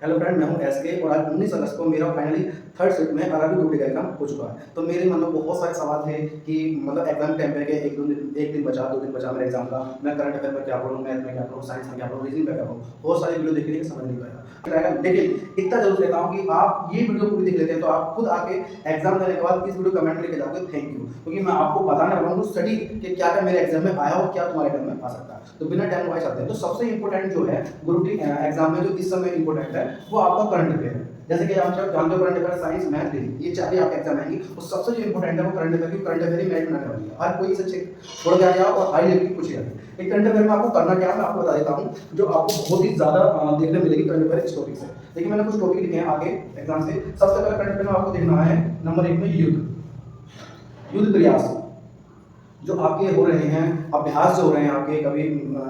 Hello friend, मैं हूं SK और आज 19 अगस्त को मेरा फाइनली थर्ड शिफ्ट में आरआरबी ग्रुप डी का एग्जाम हो चुका है। तो मेरे मन में बहुत सारे सवाल थे कि मतलब एग्जाम टाइम पे के एक दिन बचा, 2 दिन बचा मेरे एग्जाम का। मैं करंट अफेयर में क्या पढ़ूँ, मैथ में क्या पढ़ूँ, साइंस में क्या पढ़ूँ, रीजनिंग में क्या पढ़ूँ। बहुत सारी वीडियो देखने के समझ नहीं पाया। लेकिन इतना जरूर कहता हूँ कि आप ये वीडियो पूरी देख लेते हैं तो आप खुद आके एग्जाम देने के बाद इस वीडियो कमेंट में लिखे जाओगे थैंक यू, क्योंकि मैं आपको बताने वाला हूँ स्टडी कि क्या क्या मेरे एग्जाम में आया और क्या तुम्हारे एग्जाम में आ सकता है। तो बिना टाइम वेस्ट करते हैं, तो सबसे इंपॉर्टेंट जो है ग्रुप डी एग्जाम में जो इस समय इंपॉर्टेंट है वो आपका करंट अफेयर है। जैसे कि आप जानते हो current affair, science, math, reasoning, ये चार ही आपके एग्जाम आएंगे और सबसे जो इंपॉर्टेंट है वो करंट अफेयर की। करंट अफेयर ही मैच बनाने वाली है, हर कोई इसे चेक छोड़ के आ जाओ और हाई लेवल की पूछेगा। एक करंट अफेयर में आपको करना क्या है मैं आपको बता देता हूं, जो आपको बहुत ही ज्यादा देखने मिलेगी करंट अफेयर इस टॉपिक से। देखिए मैंने कुछ टॉपिक लिखे हैं आगे एग्जाम से। सबसे पहले करंट अफेयर में आपको देखना है नंबर 1 में युद्ध प्रयास जो आपके हो रहे हैं, अभ्यास जो हो रहे हैं आपके, कभी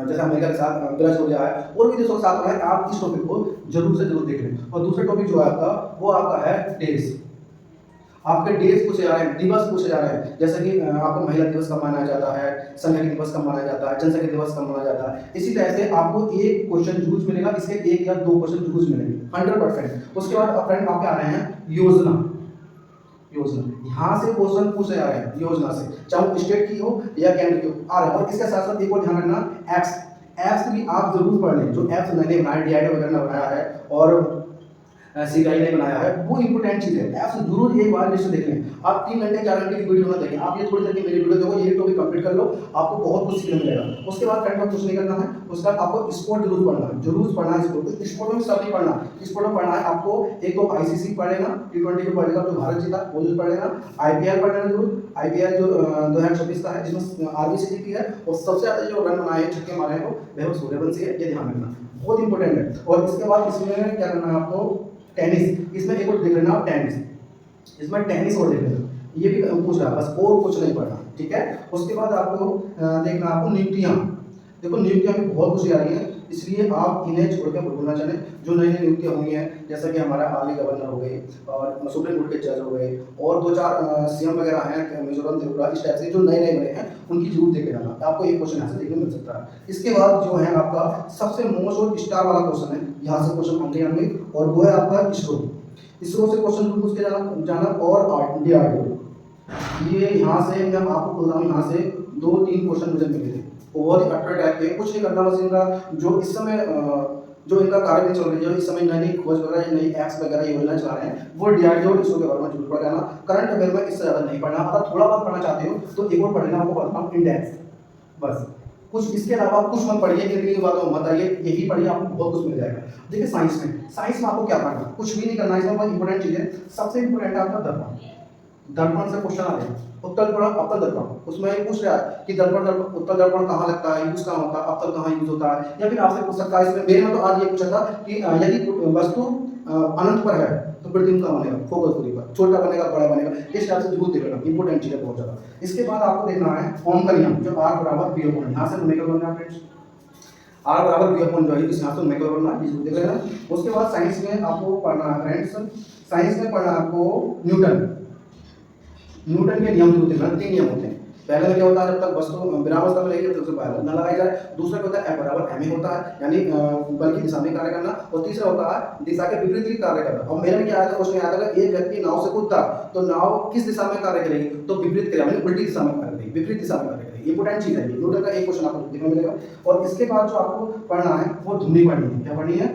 जैसे अमेरिका के साथ गलत हो गया है और भी देशों के साथ हो रहा है, आप इस टॉपिक को जरूर से जरूर देख लें। और दूसरा टॉपिक जो है आपका वो आपका है डेज। आपके डेज पूछे जा रहे हैं, दिवस पूछे जा रहे हैं, जैसे कि आपको महिला दिवस कब मनाया जाता है, संघ दिवस कब मनाया जाता है, जनसंख्या दिवस कब मनाया जाता है। इसी तरह से आपको एक क्वेश्चन जरूर मिलेगा, इसके एक या दो क्वेश्चन जरूर मिलेंगे 100%। उसके बाद फ्रेंड आपके आ रहे हैं योजना। यहाँ से क्वेश्चन पूछे जा रहे हैं योजना से, चाहे वो स्टेट की हो या केंद्र की हो, आ रहे हैं। और इसके साथ साथ एक और ध्यान रखना, एप्स भी आप जरूर पढ़ लें। जो एप्स मैंने बनाया, डीआईडी वगैरह ने बनाया है और सीबीआई ने बनाया है, वो इंपोर्टेंट चीज है। एप्स जरूर एक बार लिस्ट देख लें। आप 3 घंटे 4 घंटे की वीडियो ना देखें, आप ये थोड़ी देर की मेरी वीडियो देखो, ये टॉपिक कंप्लीट कर लो, आपको बहुत कुछ सीखने मिलेगा। उसके बाद फ्रेंड कुछ नहीं करना है, उसका आपको स्पोर्ट जरूर पढ़ना है, स्पोर्ट में सब नहीं पढ़ना। स्पोर्ट में पढ़ना है आपको, एक तो आईसीसी पढ़ लेना, T20 को पढ़ लेना जो भारत जीता वो जरूर पढ़ लेना, आईपीएल पढ़ लेना जरूर, आईपीएल जो 2026 का है जिसमें आरबी जीती है और सबसे ज्यादा जो रन बनाए छक्के मारे हैं वो वैभव सूर्यवंशी है, ये ध्यान रखना बहुत इंपॉर्टेंट है। और इसके बाद इसमें क्या करना है आपको, टेनिस, इसमें एक और देख लेना आप टेनिस, इसमें टेनिस और देख लेना, ये भी पूछ रहा है, बस और कुछ नहीं पढ़ना, ठीक है। उसके बाद आपको देखना आपको नियुक्तियां। देखो नियुक्तियां भी बहुत कुछ आ रही है, इसलिए आप इन्हें छोड़ के बिल्कुल ना चलें। जो नई नई नियुक्तियां हुई हैं, जैसा कि हमारा आर्मी गवर्नर हो गए और सुप्रीम कोर्ट के जज हो गए और 2-4 सीएम वगैरह हैं मिजोरम, त्रिपुरा, इस टाइप से जो नए नए बने हैं उनकी जरूर देख लेना, आपको एक क्वेश्चन यहाँ से देखने मिल सकता है। इसके बाद जो है आपका सबसे मोस्ट और स्टार वाला क्वेश्चन है, यहाँ से क्वेश्चन आएंगे और वो है आपका इसरो से क्वेश्चन पूछ के जाना और डीआरडीओ। ये यहाँ से मैं आपको बोल रहा हूँ, यहाँ से 2-3 क्वेश्चन मुझे मिले थे, बहुत ही अट्रैक्ट टाइप के। कुछ नहीं करना, बस इनका जो इस समय जो इनका कार्य चल रही है, जो इस समय नई नई खोज वगैरह, नई एप्स वगैरह योजना चला रहे हैं, वो डीआरडीओ और इसरो के बारे में जरूर पढ़ लेना। करंट अफेयर में इससे ज्यादा नहीं पढ़ना, अगर थोड़ा बहुत पढ़ना चाहते हो तो एक और पढ़ लेना, आपको बताता हूँ इंडेक्स, बस कुछ इसके अलावा कुछ मत पढ़िए, कितनी बातों मत आइए, यही पढ़िए, आपको बहुत कुछ मिल जाएगा। देखिए साइंस में आपको क्या पढ़ना, कुछ भी नहीं करना, इसमें बहुत इंपॉर्टेंट चीज है। सबसे इंपॉर्टेंट है आपका दर्पण से क्वेश्चन आ गया, उत्तल दर्पण, उसमें ये पूछ रहा है कि उत्तल दर्पण कहाँ लगता है, यूज कहाँ होता है, अवतल कहाँ यूज होता है, या फिर आपसे पूछ सकता है। इसमें मेरे में तो आज ये पूछा था कि यदि वस्तु अनंत पर है तो प्रतिबिंब कहाँ बनेगा, फोकस दूरी पर, छोटा बनेगा बड़ा बनेगा, इस टाइप से जरूर देख लेना, इंपॉर्टेंट चीज है बहुत ज्यादा। इसके बाद आपको देखना है ओम का नियम, जो R बराबर B अपॉन, यहाँ से न्यूमेरिकल बनना है फ्रेंड्स, R बराबर B अपॉन जो है इस यहाँ से न्यूमेरिकल बनना है, देख लेना। उसके बाद साइंस में आपको पढ़ना है फ्रेंड्स, साइंस में पढ़ना है आपको न्यूटन के नियम जरूर देखना। 3 नियम होते हैं। पहले में क्या होता है, जब तक वस्तु विरामावस्था में रहेगी तब तक उसे बल न लगाया जाए। दूसरा क्या होता है, F बराबर ma होता है, यानी बल की दिशा में कार्य करना। और तीसरा होता है दिशा के विपरीत कार्य करना। और मेरे में क्या आया था, क्वेश्चन आया था, एक व्यक्ति नाव से कूदता तो नाव किस दिशा में कार्य करेगी, तो विपरीत क्रिया में उल्टी दिशा में कार्य करेगी, विपरीत दिशा में कार्य करेगी। इंपॉर्टेंट चीज है, न्यूटन का एक क्वेश्चन आपको देखने मिलेगा। और इसके बाद जो आपको पढ़ना है वो ध्वनि पढ़नी है। क्या पढ़नी है,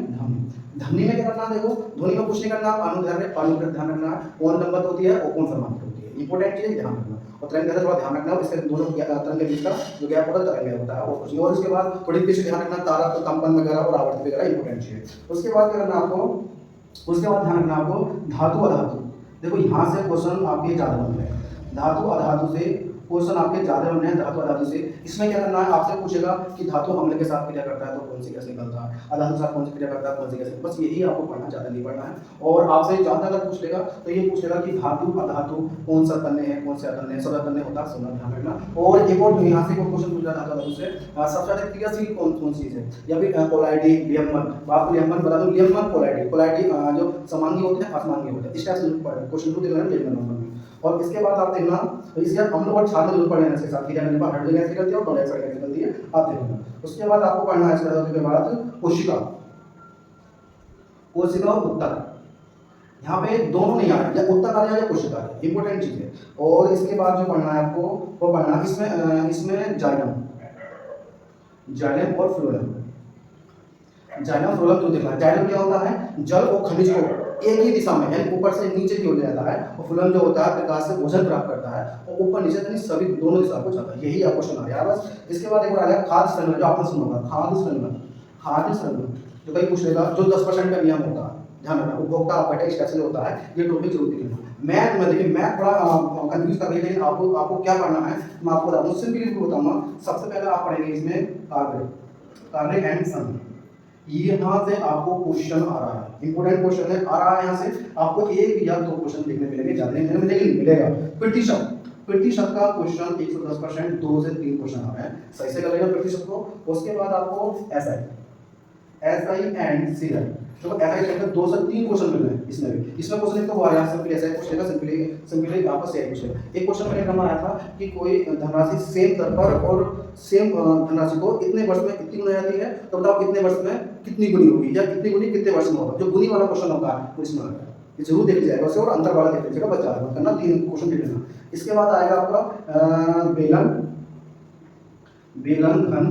ध्वनि में क्या करना है, देखो ध्वनि में कुछ नहीं करना, अनुध्यान ध्यान रखना, कौन लंबत होती है और कौन समांतर होती है, इंपॉर्टेंट चीज ध्यान रखना। और तरंग का थोड़ा ध्यान रखना, इसके दोनों तरंग के बीच का जो गैप होता है तरंग होता है वो कुछ नहीं। और उसके बाद थोड़ी पीछे ध्यान रखना, तारा तो कंपन वगैरह और आवर्ती वगैरह इंपॉर्टेंट चीज है। उसके बाद क्या करना आपको, उसके बाद ध्यान रखना आपको धातु अधातु। देखो यहाँ से क्वेश्चन आपके ज्यादा बन रहे हैं, धातु अधातु से क्वेश्चन आपके ज्यादा बन रहे हैं, धातु अधातु से। इसमें क्या करना है, आपसे पूछेगा कि धातु अम्ल के साथ क्रिया करता है तो कौन सी गैस निकलता है, अधातु के साथ कौन सी क्रिया करता है कौन सी गैस, बस यही आपको पढ़ना, ज्यादा नहीं पढ़ना है। और आपसे ज्यादा अगर पूछ लेगा तो ये पूछ लेगा कि धातु अधातु कौन सा तन्य है, कौन से अतन्य है, सब अतन्य होता है, सुनना ध्यान रखना। और एक और यहाँ से कोई क्वेश्चन पूछ रहा था धातु से, सबसे ज्यादा क्रियाशील कौन चीज है, या फिर कोलाइडी, लियमन, आपको लियमन बता दूं, लियमन कोलाइडी जो समांगी होते हैं असमांगी होते हैं, इस टाइप से क्वेश्चन को देखना लियमन नंबर में। और इसके बाद आप देखना, तो इसके बाद अम्ल और क्षार जरूर पढ़ना है, इसके साथ क्रिया करने के बाद हाइड्रोजन गैस निकलती है और कार्बन डाइऑक्साइड गैस निकलती है, आप देखना। उसके बाद आपको पढ़ना है इसके बाद कोशिका। कोशिका और उत्तक, यहाँ पे दोनों नहीं आ रहे, या उत्तक आ रहा है या कोशिका आ रही है, इंपॉर्टेंट चीज़ है। और इसके बाद जो पढ़ना है आपको, वो पढ़ना है इसमें जाइलम, जाइलम और फ्लोएम। जाइलम फ्लोएम जो देखना है, जाइलम क्या होता है, जल और खनिज को एक ही दिशा में यानी ऊपर से नीचे की ओर ले जाता है, और फ्लोएम जो होता है प्रकाश से भोजन प्राप्त करता है और ऊपर नीचे यानी सभी दोनों दिशा को जाता है। यही आपको क्वेश्चन आ रहा है बस। इसके बाद एक बार आ गया खाद्य संरचना, जो आपने सुना होगा खाद्य संरचना, खाद्य संरचना जो कहीं पूछ लेगा, जो 10% का नियम होता है, ध्यान रखना, उपभोक्ता अपव्यय स्ट्रक्चर होता है, ये टॉपिक जरूर लिखना। मैथ में देखिए, मैथ थोड़ा कंफ्यूज कर रही है, लेकिन आपको क्या करना है मैं आपको बताऊँ, सिंपली बताऊंगा। सबसे पहले आप पढ़ेंगे इसमें कार्य, कार्य एंड सन, यहाँ से आपको क्वेश्चन आ रहा है, इंपोर्टेंट क्वेश्चन है, आ रहा है यहाँ से आपको एक या दो क्वेश्चन देखने मिलेंगे, ज्यादा नहीं मिलेंगे, लेकिन मिलेगा। प्रतिशत, प्रतिशत का क्वेश्चन 110%, 2 से 3 क्वेश्चन आ रहे हैं, सही से कर लेना प्रतिशत को। उसके बाद आपको एसआई, एसआई एंड सीआई, तो एसआई के अंदर 2 से 3 क्वेश्चन मिल रहे हैं, इसमें भी, इसमें क्वेश्चन एक तो आ रहा है सिंपली एसआई पूछ लेगा, सिंपली आपको सीआई पूछ लेगा। एक क्वेश्चन मेरे नंबर आया था कि कोई धनराशि सेम दर पर और सेम धनराशि को इतने वर्ष में कितनी गुनी जाती है, तो बताओ कितने वर्ष में कितनी गुनी होगी, या कितनी गुनी कितने वर्ष में होगा। जो गुनी वाला क्वेश्चन होगा वो इसमें आएगा, ये जरूर देख लीजिएगा वैसे, और अंतर वाला देख लीजिएगा, बस ज्यादा मत करना, 3 क्वेश्चन देख लेना। इसके बाद आएगा आपका बेलन, बेलन, घन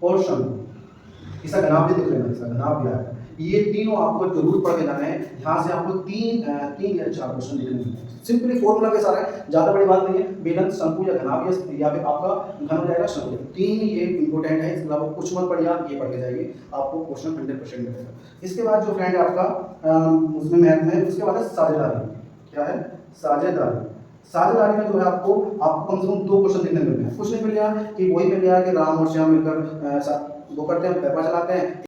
और शंकु, इसका घनाभ भी देख लेना, इसका घनाभ भी आएगा। ये तीनों आपको जरूर पढ़ के जाना है, यहाँ से आपको 3 या 4 क्वेश्चन लिखने हैं, सिंपली फॉर्मूला के सारे, ज्यादा बड़ी बात नहीं है। बेलन, शंकु या घनाभ, या फिर आपका घन हो जाएगा शंकु, 3 ये इंपॉर्टेंट है, इसके अलावा कुछ मत पढ़िए, ये पढ़ के जाएंगे आपको क्वेश्चन 100% मिलेगा। इसके बाद जो फ्रेंड है आपका उसमें मैथ में, उसके बाद है साझेदारी, क्या है साझेदारी। साझेदारी में जो है आपको कम से कम 2 क्वेश्चन देखने मिल रहे हैं, कुछ नहीं मिल गया कि वही मिल गया कि राम और श्याम मिलकर वो करते हैं, व्यापार चलाते हैं।